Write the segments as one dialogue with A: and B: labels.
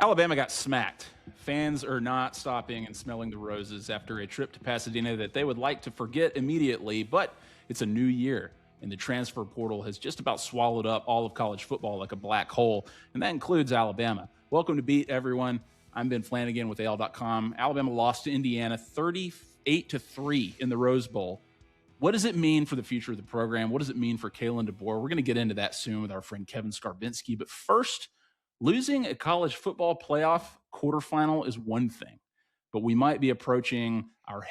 A: Alabama got smacked. Fans are not stopping and smelling the roses after a trip to Pasadena that they would like to forget immediately, but it's a new year, and the transfer portal has just about swallowed up all of college football like a black hole, and that includes Alabama. Welcome to Beat, everyone. I'm Ben Flanagan with AL.com. Alabama lost to Indiana 38-3 in the Rose Bowl. What does it mean for the future of the program? What does it mean for Kalen DeBoer? We're going to get into that soon with our friend Kevin Scarbinsky, but first, losing a college football playoff quarterfinal is one thing, but we might be approaching our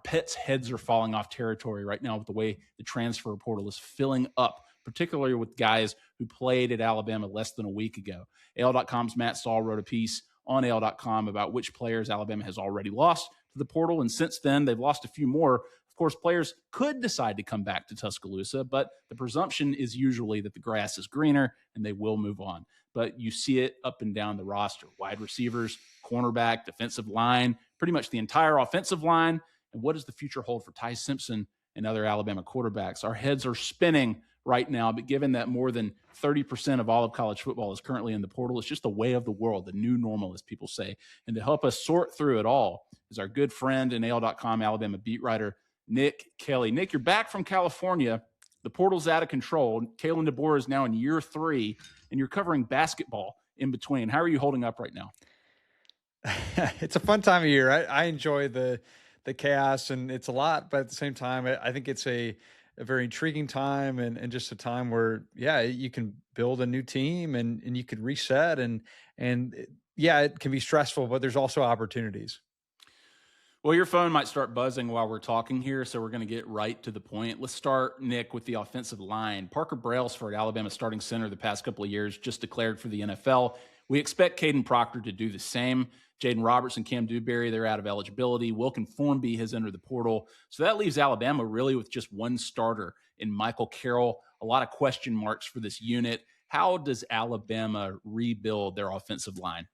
A: pets' heads are falling off territory right now with the way the transfer portal is filling up, particularly with guys who played at Alabama less than a week ago. AL.com's Matt Stahl wrote a piece on AL.com about which players Alabama has already lost to the portal, and since then, they've lost a few more. Of course, players could decide to come back to Tuscaloosa, but the presumption is usually that the grass is greener and they will move on. But you see it up and down the roster. Wide receivers, cornerback, defensive line, pretty much the entire offensive line. And what does the future hold for Ty Simpson and other Alabama quarterbacks? Our heads are spinning right now, but given that more than 30% of all of college football is currently in the portal, it's just the way of the world, the new normal, as people say. And to help us sort through it all is our good friend and AL.com Alabama beat writer, Nick Kelly. Nick, you're back from California. The portal's out of control. Kalen DeBoer is now in year 3, and you're covering basketball in between. How are you holding up right now?
B: It's a fun time of year. I enjoy the chaos, and it's a lot, but at the same time, I think it's a very intriguing time and just a time where, you can build a new team and you can reset and it can be stressful, but there's also opportunities.
A: Well, your phone might start buzzing while we're talking here, so we're going to get right to the point. Let's start, Nick, with the offensive line. Parker Brailsford, Alabama starting center the past couple of years, just declared for the NFL. We expect Caden Proctor to do the same. Jaden Roberts and Cam Dewberry, they're out of eligibility. Wilkin Formby has entered the portal. So that leaves Alabama really with just one starter in Michael Carroll. A lot of question marks for this unit. How does Alabama rebuild their offensive line?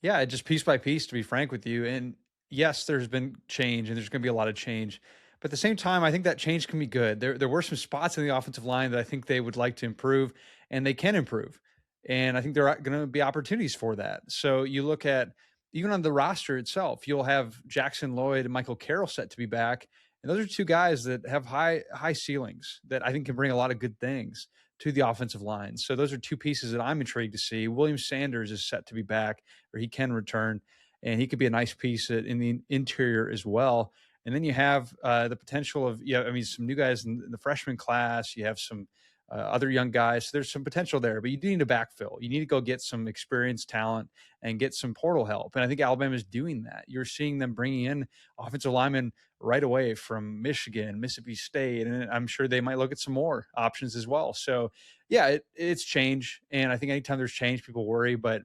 B: Yeah, just piece by piece, to be frank with you. And yes, there's been change, and there's going to be a lot of change. But at the same time, I think that change can be good. There were some spots in the offensive line that I think they would like to improve, and they can improve. And I think there are going to be opportunities for that. So you look at, even on the roster itself, you'll have Jackson Lloyd and Michael Carroll set to be back. And those are two guys that have high ceilings that I think can bring a lot of good things to the offensive line. So those are two pieces that I'm intrigued to see. William Sanders is set to be back, or he can return, and he could be a nice piece in the interior as well. And then you have the potential of, some new guys in the freshman class. You have some other young guys. So there's some potential there, but you do need to backfill. You need to go get some experienced talent and get some portal help. And I think Alabama is doing that. You're seeing them bringing in offensive linemen right away from Michigan, Mississippi State, and I'm sure they might look at some more options as well. So, it's change. And I think anytime there's change, people worry, but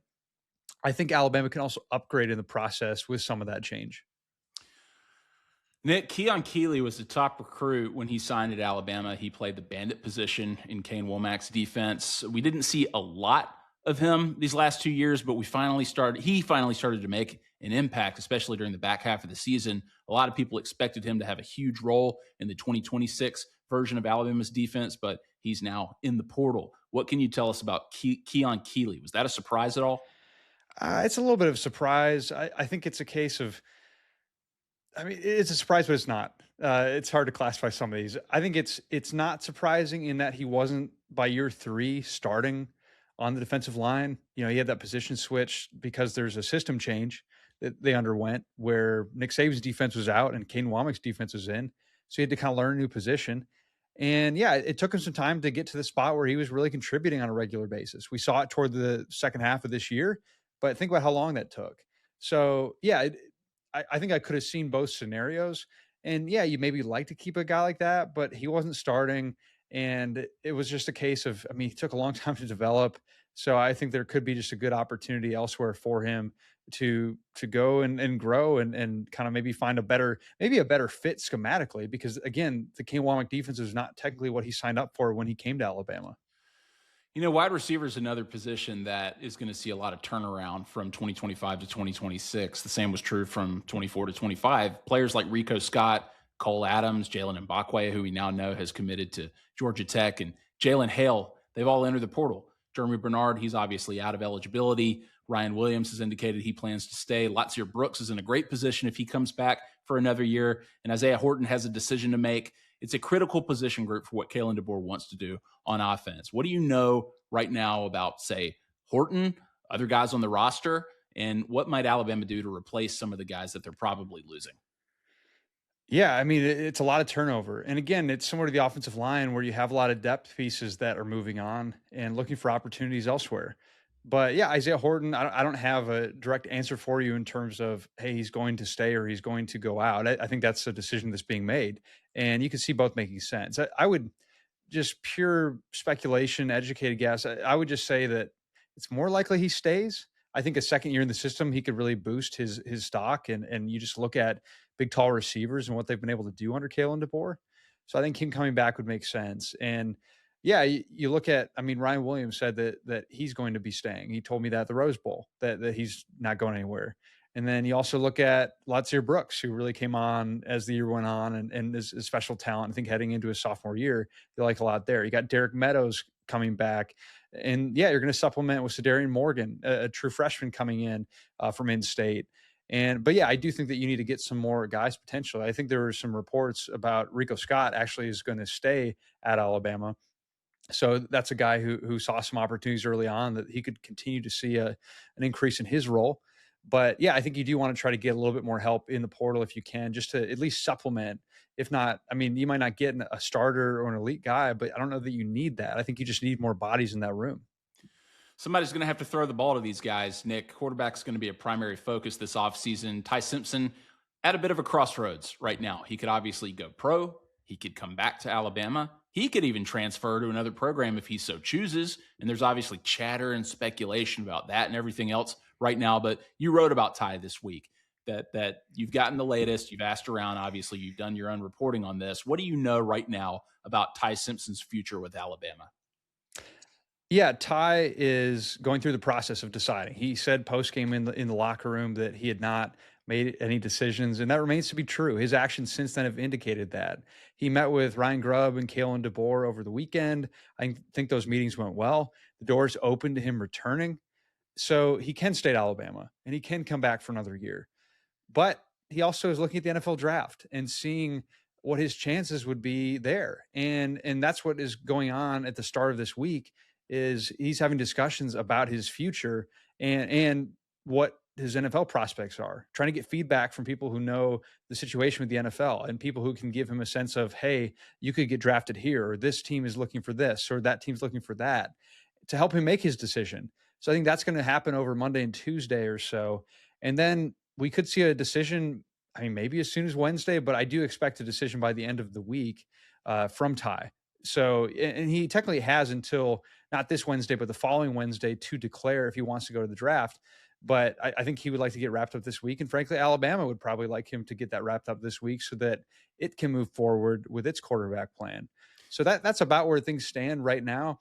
B: I think Alabama can also upgrade in the process with some of that change.
A: Nick, Keon Keeley was the top recruit when he signed at Alabama. He played the bandit position in Kane Womack's defense. We didn't see a lot of him these last 2 years, but he finally started to make an impact, especially during the back half of the season. A lot of people expected him to have a huge role in the 2026 version of Alabama's defense, but he's now in the portal. What can you tell us about Keon Keeley? Was that a surprise at all?
B: It's a little bit of a surprise. I think it's a case of, it's a surprise, but it's not. It's hard to classify some of these. I think it's not surprising in that he wasn't, by year 3, starting on the defensive line. He had that position switch because there's a system change that they underwent where Nick Saban's defense was out and Kane Womack's defense was in. So he had to kind of learn a new position. And it took him some time to get to the spot where he was really contributing on a regular basis. We saw it toward the second half of this year, but think about how long that took. So, I think I could have seen both scenarios. And, you maybe like to keep a guy like that, but he wasn't starting. And it was just a case of, he took a long time to develop. So I think there could be just a good opportunity elsewhere for him to go and grow and kind of maybe find a better fit schematically. Because, again, the Kane Womack defense is not technically what he signed up for when he came to Alabama.
A: Wide receiver is another position that is going to see a lot of turnaround from 2025 to 2026. The same was true from 24 to 25. Players like Rico Scott, Cole Adams, Jalen Mbakwe, who we now know has committed to Georgia Tech, and Jalen Hale, they've all entered the portal. Jeremy Bernard, he's obviously out of eligibility. Ryan Williams has indicated he plans to stay. Latsier Brooks is in a great position if he comes back for another year. And Isaiah Horton has a decision to make. It's a critical position group for what Kalen DeBoer wants to do on offense. What do you know right now about, say, Horton, other guys on the roster, and what might Alabama do to replace some of the guys that they're probably losing?
B: Yeah, I mean, it's a lot of turnover. And again, it's similar to the offensive line where you have a lot of depth pieces that are moving on and looking for opportunities elsewhere. But yeah, Isaiah Horton, I don't have a direct answer for you in terms of, hey, he's going to stay or he's going to go out. I think that's a decision that's being made. And you can see both making sense. I would just pure speculation, educated guess. I would just say that it's more likely he stays. I think a second year in the system, he could really boost his stock. And you just look at big, tall receivers and what they've been able to do under Kalen DeBoer. So I think him coming back would make sense. And yeah, you look at, I mean, Ryan Williams said that he's going to be staying. He told me that at the Rose Bowl, that he's not going anywhere. And then you also look at Latsier Brooks, who really came on as the year went on and is a special talent. I think heading into his sophomore year, you like a lot there. You got Derek Meadows coming back. And yeah, you're going to supplement with Sadarian Morgan, a true freshman coming in from in-state. But yeah, I do think that you need to get some more guys potentially. I think there were some reports about Rico Scott actually is going to stay at Alabama. So that's a guy who saw some opportunities early on that he could continue to see an increase in his role. But yeah, I think you do want to try to get a little bit more help in the portal if you can, just to at least supplement. If not, I mean, you might not get a starter or an elite guy, but I don't know that you need that. I think you just need more bodies in that room.
A: Somebody's going to have to throw the ball to these guys, Nick. Quarterback's going to be a primary focus this offseason. Ty Simpson at a bit of a crossroads right now. He could obviously go pro. He could come back to Alabama. He could even transfer to another program if he so chooses. And there's obviously chatter and speculation about that and everything else right now. But you wrote about Ty this week, that you've gotten the latest. You've asked around. Obviously, you've done your own reporting on this. What do you know right now about Ty Simpson's future with Alabama?
B: Yeah, Ty is going through the process of deciding. He said post-game in the locker room that he had not made any decisions, and that remains to be true. His actions since then have indicated that. He met with Ryan Grubb and Kalen DeBoer over the weekend. I think those meetings went well. The door's open to him returning. So he can stay at Alabama, and he can come back for another year. But he also is looking at the NFL draft and seeing what his chances would be there. And that's what is going on at the start of this week. Is he's having discussions about his future and what his NFL prospects are, trying to get feedback from people who know the situation with the NFL and people who can give him a sense of, hey, you could get drafted here, or this team is looking for this, or that team's looking for that, to help him make his decision. So I think that's going to happen over Monday and Tuesday or so. And then we could see a decision, I mean, maybe as soon as Wednesday, but I do expect a decision by the end of the week from Ty. So, and he technically has until not this Wednesday, but the following Wednesday to declare if he wants to go to the draft. But I think he would like to get wrapped up this week. And frankly, Alabama would probably like him to get that wrapped up this week so that it can move forward with its quarterback plan. So that's about where things stand right now.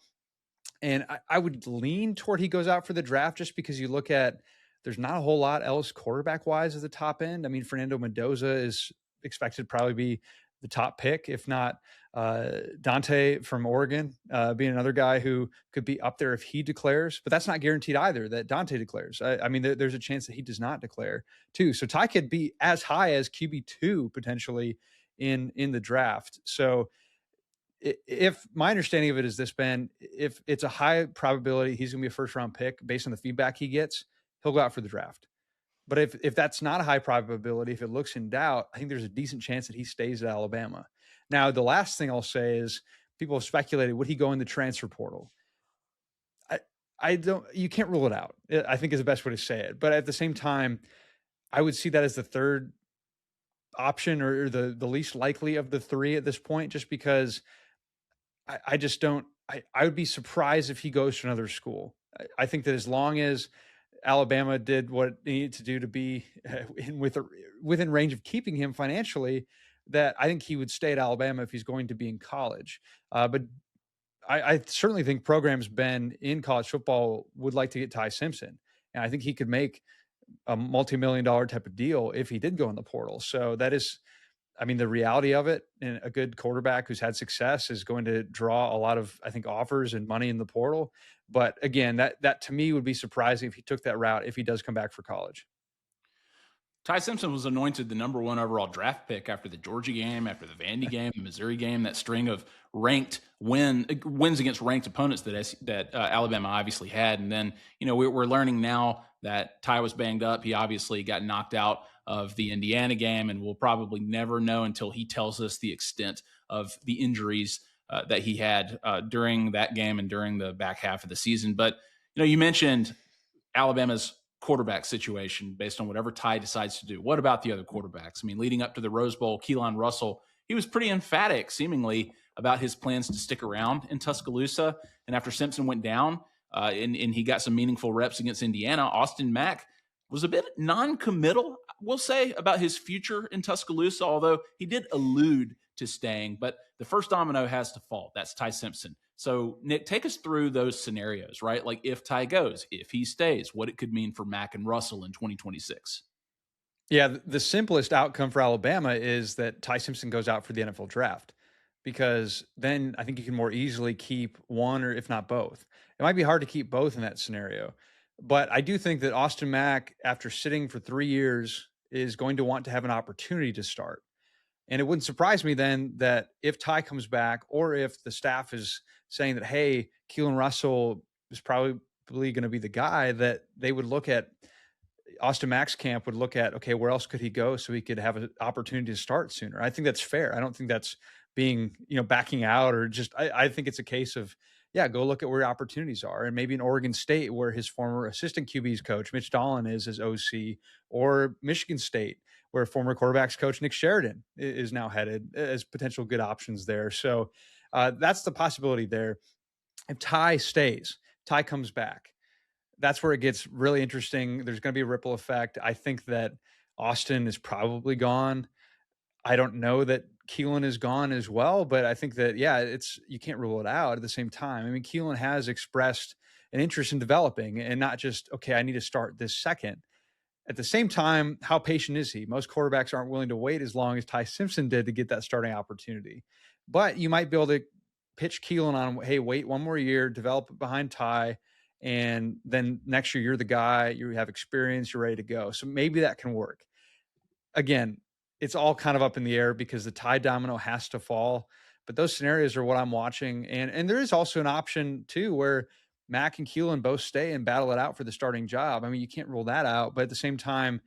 B: And I would lean toward he goes out for the draft just because you look at, there's not a whole lot else quarterback wise at the top end. I mean, Fernando Mendoza is expected to probably be the top pick, if not Dante from Oregon being another guy who could be up there if he declares, but that's not guaranteed either that Dante declares. I mean, there's a chance that he does not declare too. So Ty could be as high as QB2 potentially in the draft. So if my understanding of it is this, Ben, if it's a high probability he's going to be a first round pick based on the feedback he gets, he'll go out for the draft. But if that's not a high probability, if it looks in doubt, I think there's a decent chance that he stays at Alabama. Now, the last thing I'll say is people have speculated, would he go in the transfer portal? You can't rule it out, I think is the best way to say it. But at the same time, I would see that as the third option or the least likely of the three at this point, just because I just don't, I would be surprised if he goes to another school. I think that as long as Alabama did what they needed to do to be within range of keeping him financially, that I think he would stay at Alabama if he's going to be in college. But I certainly think programs, Ben, in college football would like to get Ty Simpson. And I think he could make a multi-million-dollar type of deal if he did go in the portal. So that is I mean, the reality of it, and a good quarterback who's had success is going to draw a lot of, I think, offers and money in the portal. But again, that to me would be surprising if he took that route if he does come back for college.
A: Ty Simpson was anointed the number 1 overall draft pick after the Georgia game, after the Vandy game, the Missouri game, that string of ranked wins against ranked opponents that Alabama obviously had. And then, we're learning now that Ty was banged up. He obviously got knocked out of the Indiana game, and we'll probably never know until he tells us the extent of the injuries that he had during that game and during the back half of the season. But, you mentioned Alabama's quarterback situation based on whatever Ty decides to do. What about the other quarterbacks? I mean, leading up to the Rose Bowl, Kalen Russell, he was pretty emphatic, seemingly, about his plans to stick around in Tuscaloosa. And after Simpson went down and he got some meaningful reps against Indiana, Austin Mack was a bit non-committal, we'll say, about his future in Tuscaloosa, although he did allude to staying. But the first domino has to fall. That's Ty Simpson. So, Nick, take us through those scenarios, right? Like if Ty goes, if he stays, what it could mean for Mack and Russell in 2026.
B: Yeah, the simplest outcome for Alabama is that Ty Simpson goes out for the NFL draft, because then I think you can more easily keep one, or if not both. It might be hard to keep both in that scenario. But I do think that Austin Mack, after sitting for 3 years, is going to want to have an opportunity to start. And it wouldn't surprise me then that if Ty comes back, or if the staff is saying that, hey, Keelan Russell is probably going to be the guy, that they would look at Austin Mack's camp would look at, okay, where else could he go so he could have an opportunity to start sooner? I think that's fair. I don't think that's being, backing out, or just, I think it's a case of, yeah, go look at where opportunities are. And maybe in Oregon State, where his former assistant QB's coach, Mitch Dolan, is his OC, or Michigan State, where former quarterbacks coach Nick Sheridan is now headed, as potential good options there. So that's the possibility there. If Ty stays, Ty comes back, that's where it gets really interesting. There's going to be a ripple effect. I think that Austin is probably gone. I don't know that Keelan is gone as well, but I think that, yeah, you can't rule it out at the same time. I mean, Keelan has expressed an interest in developing, and not just, okay, I need to start this second. At the same time, how patient is he? Most quarterbacks aren't willing to wait as long as Ty Simpson did to get that starting opportunity. But you might be able to pitch Keelan on, hey, wait one more year, develop behind Ty, and then next year you're the guy, you have experience, you're ready to go. So maybe that can work. Again, it's all kind of up in the air because the Ty domino has to fall. But those scenarios are what I'm watching. And there is also an option too where Mack and Keelan both stay and battle it out for the starting job. I mean, you can't rule that out. But at the same time,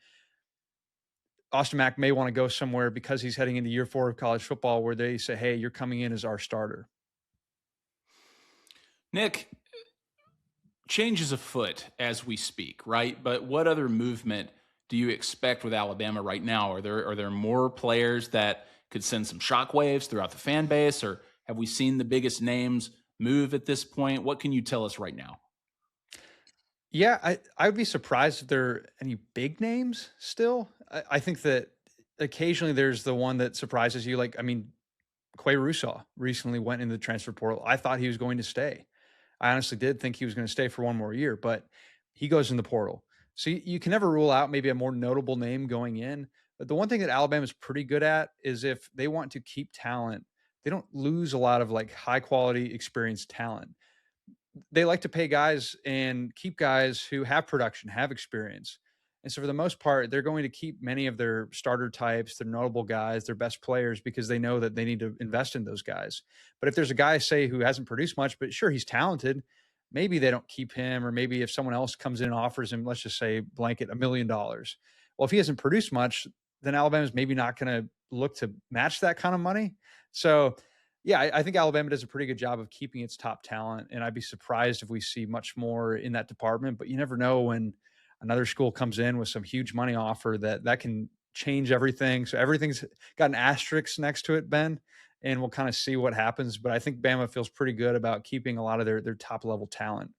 B: Austin Mack may want to go somewhere because he's heading into year 4 of college football where they say, hey, you're coming in as our starter.
A: Nick, change is afoot as we speak, right? But what other movement do you expect with Alabama right now? Are there more players that could send some shockwaves throughout the fan base, or have we seen the biggest names move at this point? What can you tell us right now?
B: Yeah, I would be surprised if there are any big names still. I think that occasionally there's the one that surprises you. Like, I mean, Quay Russaw recently went in the transfer portal. I thought he was going to stay. I honestly did think he was going to stay for one more year, but he goes in the portal. So you can never rule out maybe a more notable name going in. But the one thing that Alabama is pretty good at is if they want to keep talent, they don't lose a lot of like high quality experienced talent. They like to pay guys and keep guys who have production, have experience. And so for the most part, they're going to keep many of their starter types, their notable guys, their best players, because they know that they need to invest in those guys. But if there's a guy, say, who hasn't produced much, but sure, he's talented, maybe they don't keep him. Or maybe if someone else comes in and offers him, let's just say blanket $1 million. Well, if he hasn't produced much, then Alabama's maybe not going to look to match that kind of money. So yeah, I think Alabama does a pretty good job of keeping its top talent, and I'd be surprised if we see much more in that department. But you never know when another school comes in with some huge money offer that can change everything. So everything's got an asterisk next to it, Ben, and we'll kind of see what happens. But I think Bama feels pretty good about keeping a lot of their top level talent.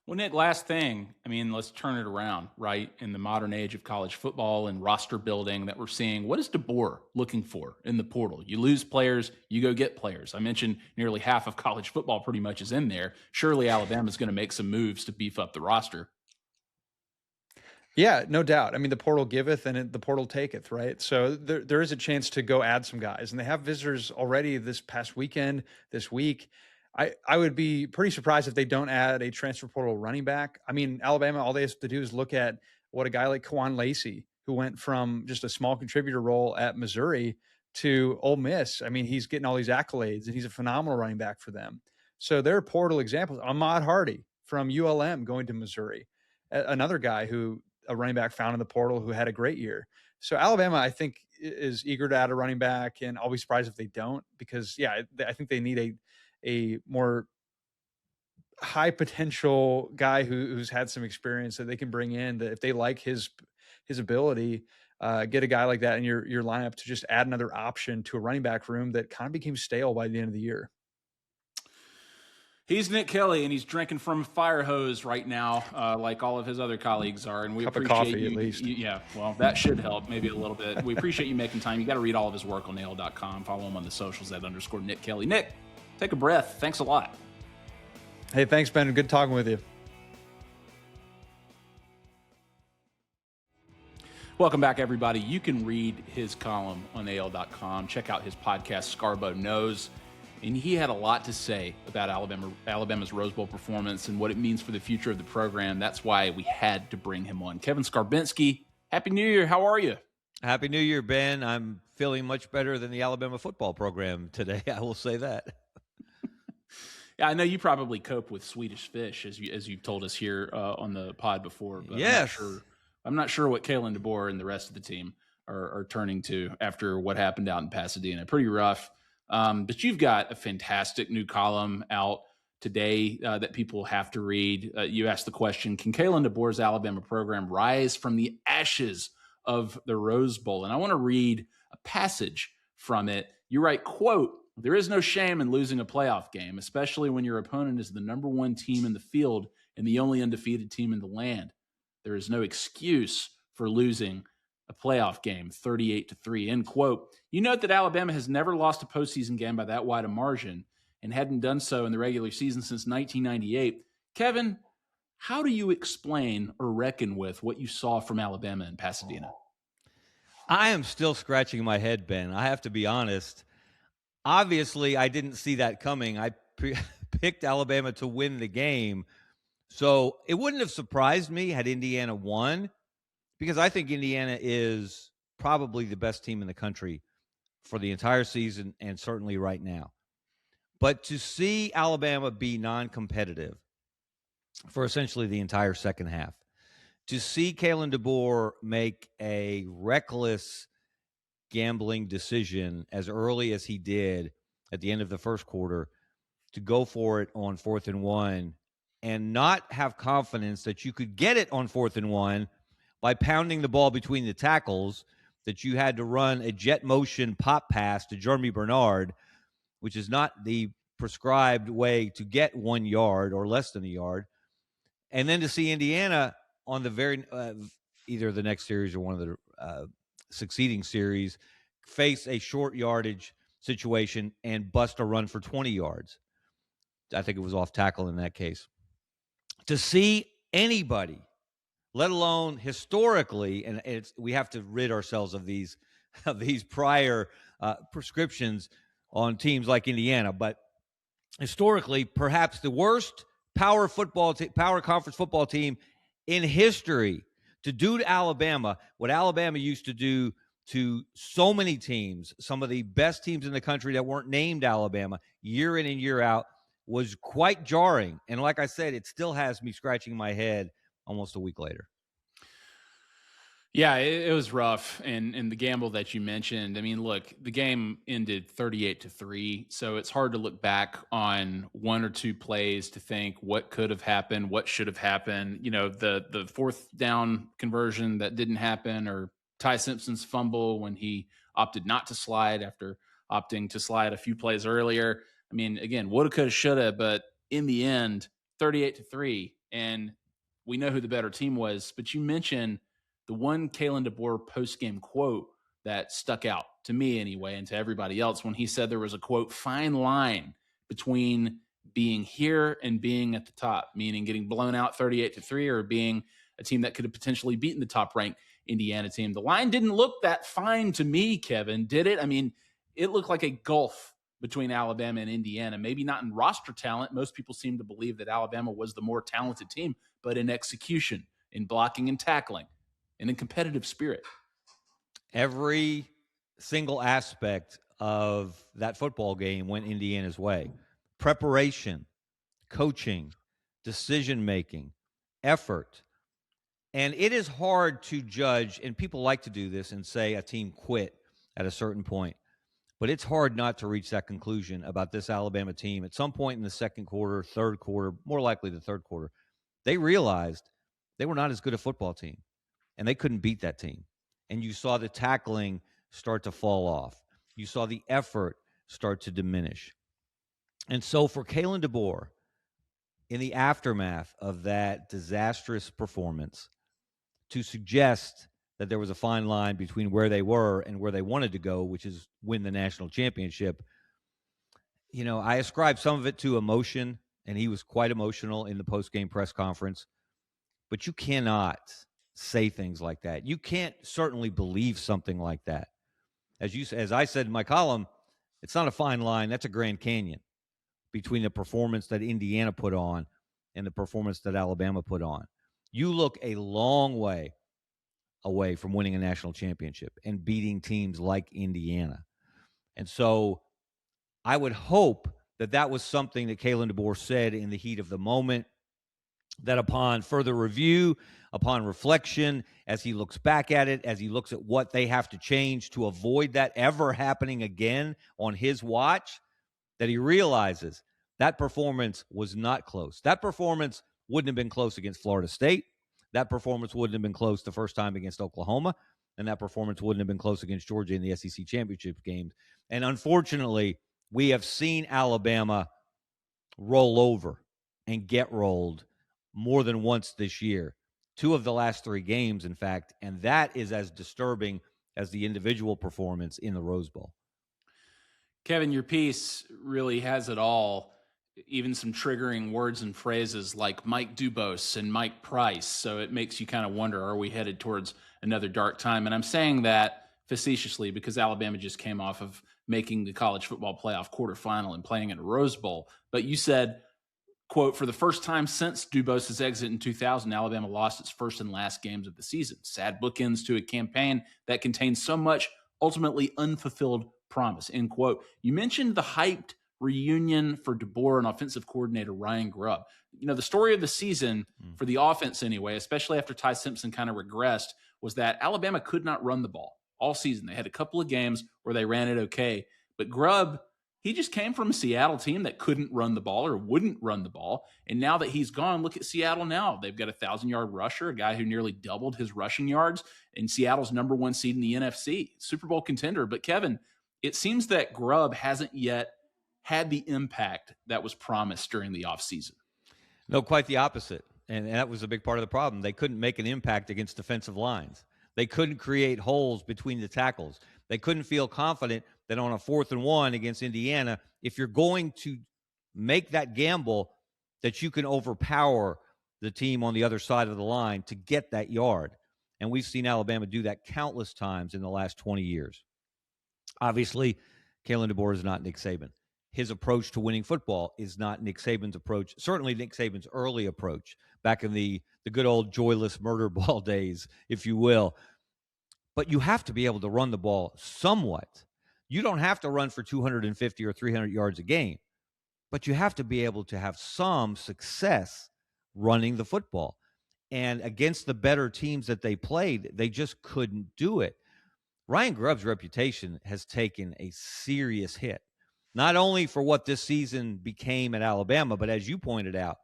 A: Well, Nick, last thing, I mean, let's turn it around, right? In the modern age of college football and roster building that we're seeing, what is DeBoer looking for in the portal? You lose players, you go get players. I mentioned nearly half of college football pretty much is in there. Surely Alabama's going to make some moves to beef up the roster.
B: Yeah, no doubt. I mean, the portal giveth and the portal taketh, right? So there is a chance to go add some guys, and they have visitors already this past weekend, this week. I would be pretty surprised if they don't add a transfer portal running back. I mean, Alabama, all they have to do is look at what a guy like Kawan Lacey, who went from just a small contributor role at Missouri to Ole Miss. I mean, he's getting all these accolades, and he's a phenomenal running back for them. So there are portal examples. Ahmad Hardy from ULM going to Missouri, another guy who a running back found in the portal who had a great year. So Alabama, I think, is eager to add a running back, and I'll be surprised if they don't, because I think they need a more high potential guy who's had some experience that they can bring in, that if they like his ability, get a guy like that in your lineup to just add another option to a running back room that kind of became stale by the end of the year.
A: He's Nick Kelly, and he's drinking from a fire hose right now, like all of his other colleagues are. And we
B: Cup of
A: appreciate
B: coffee,
A: you.
B: at least.
A: Yeah, well, that should help maybe a little bit. We appreciate you making time. You got to read all of his work on AL.com. Follow him on the socials at _Nick Kelly. Nick, take a breath. Thanks a lot.
B: Hey, thanks, Ben. Good talking with you.
A: Welcome back, everybody. You can read his column on AL.com. Check out his podcast, Scarbo Knows. And he had a lot to say about Alabama's Rose Bowl performance and what it means for the future of the program. That's why we had to bring him on. Kevin Scarbinsky, Happy New Year. How are you?
C: Happy New Year, Ben. I'm feeling much better than the Alabama football program today. I will say that.
A: Yeah, I know you probably cope with Swedish fish, as you've told us here on the pod before. But
C: yes.
A: I'm not sure what Kalen DeBoer and the rest of the team are turning to after what happened out in Pasadena. Pretty rough. But you've got a fantastic new column out today that people have to read. You asked the question, can Kalen DeBoer's Alabama program rise from the ashes of the Rose Bowl? And I want to read a passage from it. You write, quote, "There is no shame in losing a playoff game, especially when your opponent is the number one team in the field and the only undefeated team in the land. There is no excuse for losing a playoff game, 38-3, end quote. You note that Alabama has never lost a postseason game by that wide a margin and hadn't done so in the regular season since 1998. Kevin, how do you explain or reckon with what you saw from Alabama in Pasadena?
C: I am still scratching my head, Ben. I have to be honest. Obviously, I didn't see that coming. I picked Alabama to win the game. So it wouldn't have surprised me had Indiana won, because I think Indiana is probably the best team in the country for the entire season and certainly right now. But to see Alabama be non-competitive for essentially the entire second half, to see Kalen DeBoer make a reckless gambling decision as early as he did at the end of the first quarter to go for it on 4th and 1 and not have confidence that you could get it on 4th and 1 by pounding the ball between the tackles, that you had to run a jet motion pop pass to Jeremy Bernard, which is not the prescribed way to get 1 yard or less than a yard. And then to see Indiana on the very either the next series or one of the succeeding series face a short yardage situation and bust a run for 20 yards. I think it was off tackle in that case. To see anybody, let alone historically, and we have to rid ourselves of these prior prescriptions on teams like Indiana, but historically, perhaps the worst power conference football team in history, to do to Alabama what Alabama used to do to so many teams, some of the best teams in the country that weren't named Alabama, year in and year out, was quite jarring. And like I said, it still has me scratching my head almost a week later.
A: Yeah, it was rough. And the gamble that you mentioned, I mean, look, the game ended 38-3. So it's hard to look back on one or two plays to think what could have happened, what should have happened. You know, the fourth down conversion that didn't happen, or Ty Simpson's fumble when he opted not to slide after opting to slide a few plays earlier. I mean, again, woulda, coulda, shoulda, but in the end, 38-3. And we know who the better team was. But you mentioned the one Kalen DeBoer post-game quote that stuck out to me anyway, and to everybody else, when he said there was a, quote, fine line between being here and being at the top, meaning getting blown out 38-3 or being a team that could have potentially beaten the top-ranked Indiana team. The line didn't look that fine to me, Kevin, did it? I mean, it looked like a gulf between Alabama and Indiana. Maybe not in roster talent. Most people seem to believe that Alabama was the more talented team, but in execution, in blocking and tackling, and in competitive spirit.
C: Every single aspect of that football game went Indiana's way. Preparation, coaching, decision-making, effort. And it is hard to judge, and people like to do this and say a team quit at a certain point. But it's hard not to reach that conclusion about this Alabama team. At some point in the second quarter, third quarter, more likely the third quarter, they realized they were not as good a football team, and they couldn't beat that team. And you saw the tackling start to fall off. You saw the effort start to diminish. And so for Kalen DeBoer, in the aftermath of that disastrous performance, to suggest that there was a fine line between where they were and where they wanted to go, which is win the national championship. You know, I ascribe some of it to emotion, and he was quite emotional in the post-game press conference. But you cannot say things like that. You can't certainly believe something like that. As I said in my column, it's not a fine line. That's a Grand Canyon between the performance that Indiana put on and the performance that Alabama put on. You look a long way away from winning a national championship and beating teams like Indiana. And so I would hope that that was something that Kalen DeBoer said in the heat of the moment, that upon further review, upon reflection, as he looks back at it, as he looks at what they have to change to avoid that ever happening again on his watch, that he realizes that performance was not close. That performance wouldn't have been close against Florida State. That performance wouldn't have been close the first time against Oklahoma, and that performance wouldn't have been close against Georgia in the SEC championship games. And unfortunately, we have seen Alabama roll over and get rolled more than once this year. 2 of the last 3 games, in fact, and that is as disturbing as the individual performance in the Rose Bowl.
A: Kevin, your piece really has it all. Even some triggering words and phrases like Mike Dubose and Mike Price. So it makes you kind of wonder, are we headed towards another dark time? And I'm saying that facetiously because Alabama just came off of making the college football playoff quarterfinal and playing in a Rose Bowl. But you said, quote, for the first time since Dubose's exit in 2000, Alabama lost its first and last games of the season. Sad bookends to a campaign that contains so much ultimately unfulfilled promise, end quote. You mentioned the hyped reunion for DeBoer and offensive coordinator Ryan Grubb. You know, the story of the season for the offense anyway, especially after Ty Simpson kind of regressed, was that Alabama could not run the ball all season. They had a couple of games where they ran it okay, but Grubb, he just came from a Seattle team that couldn't run the ball or wouldn't run the ball. And now that he's gone, look at Seattle now. They've got a 1,000-yard rusher, a guy who nearly doubled his rushing yards, and Seattle's number 1 seed in the NFC, Super Bowl contender. But Kevin, it seems that Grubb hasn't yet had the impact that was promised during the offseason.
C: No, quite the opposite. And that was a big part of the problem. They couldn't make an impact against defensive lines. They couldn't create holes between the tackles. They couldn't feel confident that on a 4th and 1 against Indiana, if you're going to make that gamble, that you can overpower the team on the other side of the line to get that yard. And we've seen Alabama do that countless times in the last 20 years. Obviously, Kalen DeBoer is not Nick Saban. His approach to winning football is not Nick Saban's approach, certainly Nick Saban's early approach back in the good old joyless murder ball days, if you will. But you have to be able to run the ball somewhat. You don't have to run for 250 or 300 yards a game, but you have to be able to have some success running the football. And against the better teams that they played, they just couldn't do it. Ryan Grubb's reputation has taken a serious hit, not only for what this season became at Alabama, but as you pointed out,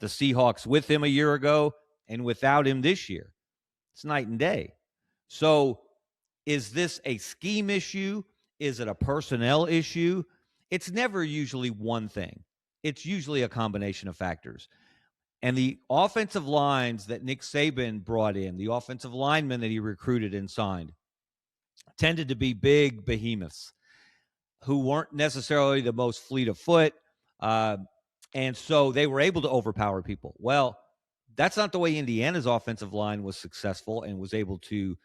C: the Seahawks with him a year ago and without him this year. It's night and day. So is this a scheme issue? Is it a personnel issue? It's never usually one thing. It's usually a combination of factors. And the offensive lines that Nick Saban brought in, the offensive linemen that he recruited and signed, tended to be big behemoths who weren't necessarily the most fleet of foot. And so they were able to overpower people. Well, That's not the way Indiana's offensive line was successful and was able to.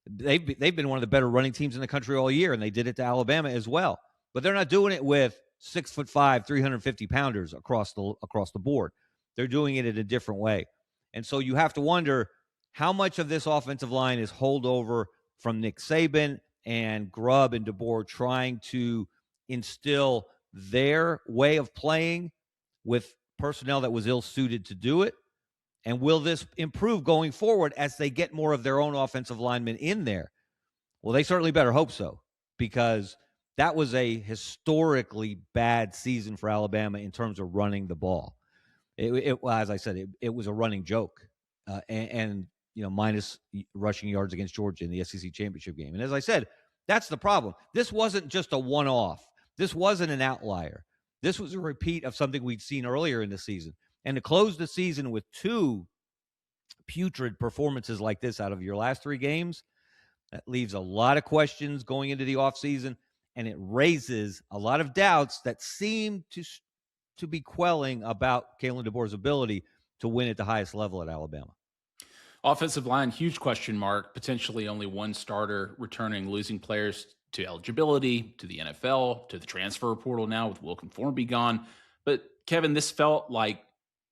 C: They've been one of the better running teams in the country all year, and they did it to Alabama as well. But they're not doing it with 6'5", 350 pounders across the board. They're doing it in a different way. And so you have to wonder how much of this offensive line is holdover from Nick Saban and Grubb and DeBoer trying to instill their way of playing with personnel that was ill-suited to do it. And will this improve going forward as they get more of their own offensive linemen in there? Well, they certainly better hope so, because that was a historically bad season for Alabama in terms of running the ball. Well, as I said, it was a running joke, and minus rushing yards against Georgia in the SEC championship game. And as I said, that's the problem. This wasn't just a one-off. This wasn't an outlier. This was a repeat of something we'd seen earlier in the season. And to close the season with 2 putrid performances like this out of your last 3 games, that leaves a lot of questions going into the offseason, and it raises a lot of doubts that seem to be quelling about Kalen DeBoer's ability to win at the highest level at Alabama.
A: Offensive line, huge question mark. Potentially only one starter returning, losing players to eligibility, to the NFL, to the transfer portal now with Wilkin Formby gone. But Kevin, this felt like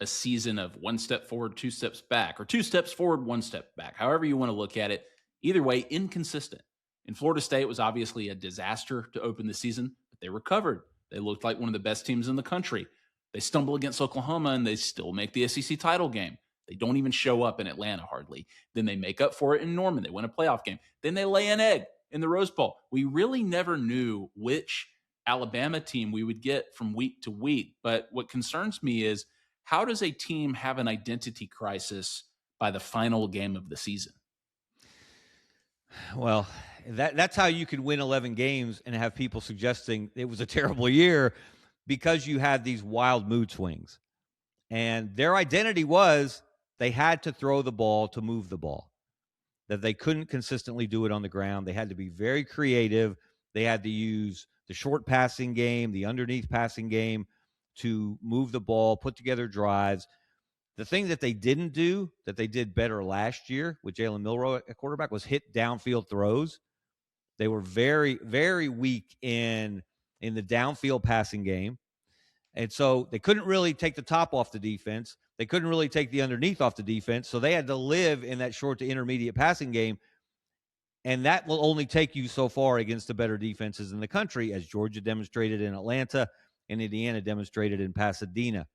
A: a season of 1 step forward, 2 steps back, or 2 steps forward, 1 step back. However you want to look at it, either way, inconsistent. In Florida State was obviously a disaster to open the season, but they recovered. They looked like one of the best teams in the country. They stumble against Oklahoma, and they still make the SEC title game. They don't even show up in Atlanta hardly. Then they make up for it in Norman. They win a playoff game. Then they lay an egg in the Rose Bowl. We really never knew which Alabama team we would get from week to week. But what concerns me is, how does a team have an identity crisis by the final game of the season?
C: Well, that's how you could win 11 games and have people suggesting it was a terrible year, because you had these wild mood swings. And their identity was they had to throw the ball to move the ball, that they couldn't consistently do it on the ground. They had to be very creative. They had to use the short passing game, the underneath passing game, to move the ball, put together drives. The thing that they didn't do, that they did better last year with Jalen Milroe at quarterback, was hit downfield throws. They were very, very weak in the downfield passing game. And so they couldn't really take the top off the defense. They couldn't really take the underneath off the defense. So they had to live in that short to intermediate passing game. And that will only take you so far against the better defenses in the country, as Georgia demonstrated in Atlanta and Indiana demonstrated in Pasadena.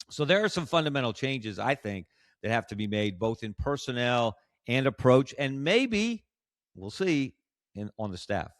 C: So there are some fundamental changes, I think, that have to be made, both in personnel and approach, and maybe, we'll see, on the staff.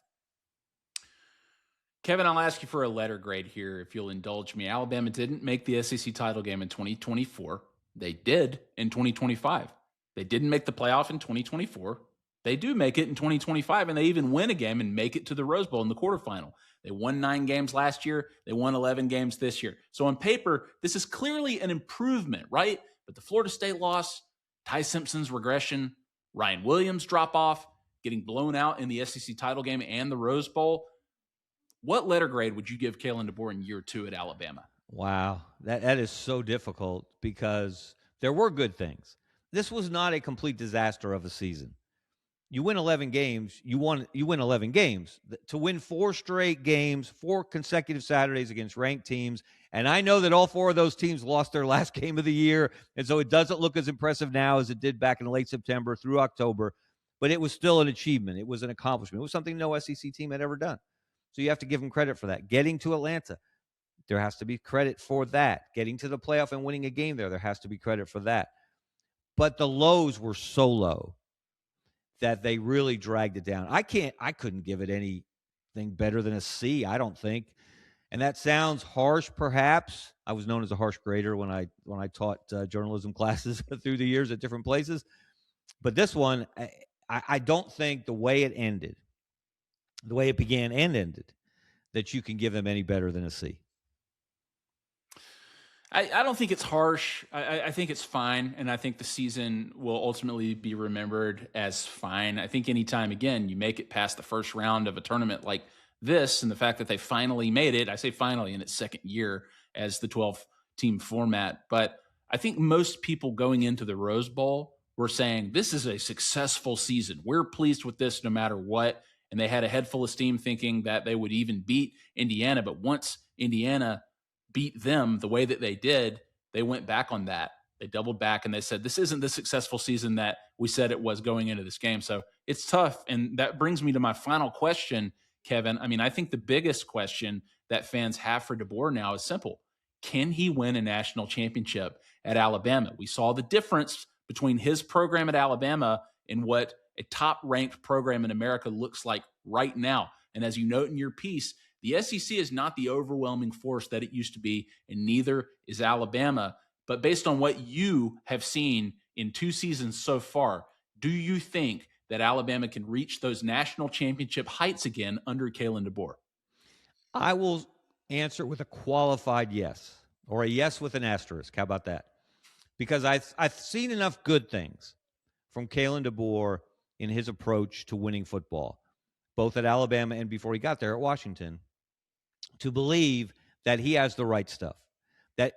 A: Kevin, I'll ask you for a letter grade here, if you'll indulge me. Alabama didn't make the SEC title game in 2024. They did in 2025. They didn't make the playoff in 2024. They do make it in 2025, and they even win a game and make it to the Rose Bowl in the quarterfinal. They won 9 games last year. They won 11 games this year. So on paper, this is clearly an improvement, right? But the Florida State loss, Ty Simpson's regression, Ryan Williams drop off, getting blown out in the SEC title game and the Rose Bowl. What letter grade would you give Kalen DeBoer in year 2 at Alabama?
C: Wow, that is so difficult, because there were good things. This was not a complete disaster of a season. You win 11 games, you win 11 games. To win 4 straight games, 4 consecutive Saturdays against ranked teams, and I know that all 4 of those teams lost their last game of the year, and so it doesn't look as impressive now as it did back in late September through October, but it was still an achievement. It was an accomplishment. It was something no SEC team had ever done. So you have to give them credit for that. Getting to Atlanta, there has to be credit for that. Getting to the playoff and winning a game there has to be credit for that. But the lows were so low that they really dragged it down. I couldn't give it anything better than a C, I don't think. And that sounds harsh, perhaps. I was known as a harsh grader when I taught journalism classes through the years at different places. But this one, I don't think the way it ended, the way it began and ended, that you can give them any better than a C.
A: I don't think it's harsh. I think it's fine, and I think the season will ultimately be remembered as fine. I think anytime, again, you make it past the first round of a tournament like this, and the fact that they finally made it, I say finally in its second year as the 12-team format, but I think most people going into the Rose Bowl were saying, this is a successful season. We're pleased with this no matter what. And they had a head full of steam thinking that they would even beat Indiana. But once Indiana beat them the way that they did, they went back on that. They doubled back and they said, this isn't the successful season that we said it was going into this game. So it's tough. And that brings me to my final question, Kevin. I mean, I think the biggest question that fans have for DeBoer now is simple. Can he win a national championship at Alabama? We saw the difference between his program at Alabama and what a top-ranked program in America looks like right now. And as you note in your piece, the SEC is not the overwhelming force that it used to be, and neither is Alabama. But based on what you have seen in 2 seasons so far, do you think that Alabama can reach those national championship heights again under Kalen DeBoer?
C: I will answer with a qualified yes, or a yes with an asterisk. How about that? Because I've seen enough good things from Kalen DeBoer in his approach to winning football, both at Alabama and before he got there at Washington, to believe that he has the right stuff.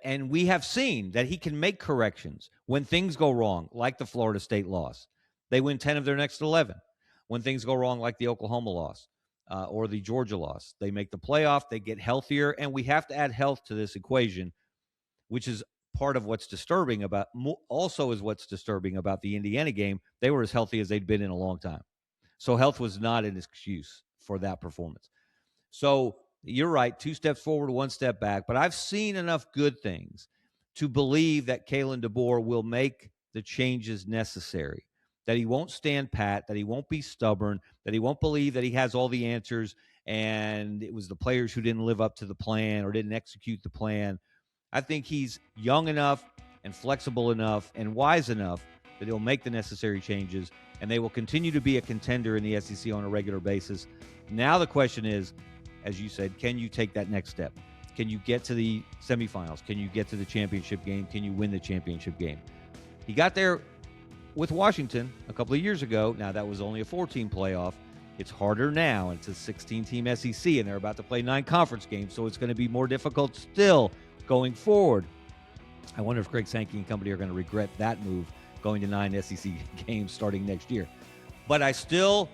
C: And we have seen that he can make corrections when things go wrong, like the Florida State loss. They win 10 of their next 11. When things go wrong, like the Oklahoma loss or the Georgia loss, they make the playoff, they get healthier, and we have to add health to this equation, which is part of what's disturbing about, also is what's disturbing about the Indiana game. They were as healthy as they'd been in a long time. So health was not an excuse for that performance. So you're right, 2 steps forward, 1 step back. But I've seen enough good things to believe that Kalen DeBoer will make the changes necessary, that he won't stand pat, that he won't be stubborn, that he won't believe that he has all the answers and it was the players who didn't live up to the plan or didn't execute the plan. I think he's young enough and flexible enough and wise enough that he'll make the necessary changes, and they will continue to be a contender in the SEC on a regular basis. Now the question is, as you said, can you take that next step? Can you get to the semifinals? Can you get to the championship game? Can you win the championship game? He got there with Washington a couple of years ago. Now, that was only a 4-team playoff. It's harder now. It's a 16-team SEC, and they're about to play 9 conference games, so it's going to be more difficult still going forward. I wonder if Greg Sankey and company are going to regret that move, going to 9 SEC games starting next year. But I still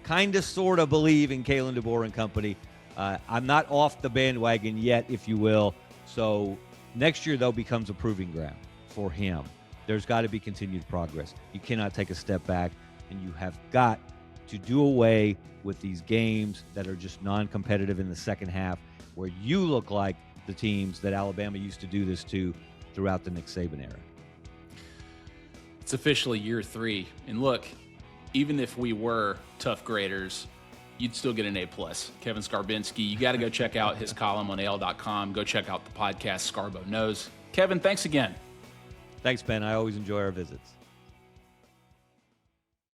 C: kind of sort of believe in Kalen DeBoer and company. I'm not off the bandwagon yet, if you will. So next year, though, becomes a proving ground for him. There's got to be continued progress. You cannot take a step back, and you have got to do away with these games that are just non-competitive in the second half, where you look like the teams that Alabama used to do this to throughout the Nick Saban era.
A: It's officially year 3. And look, even if we were tough graders, you'd still get an A+. Kevin Scarbinsky, you got to go check out his column on AL.com. Go check out the podcast Scarbo Knows. Kevin, thanks again.
C: Thanks, Ben. I always enjoy our visits.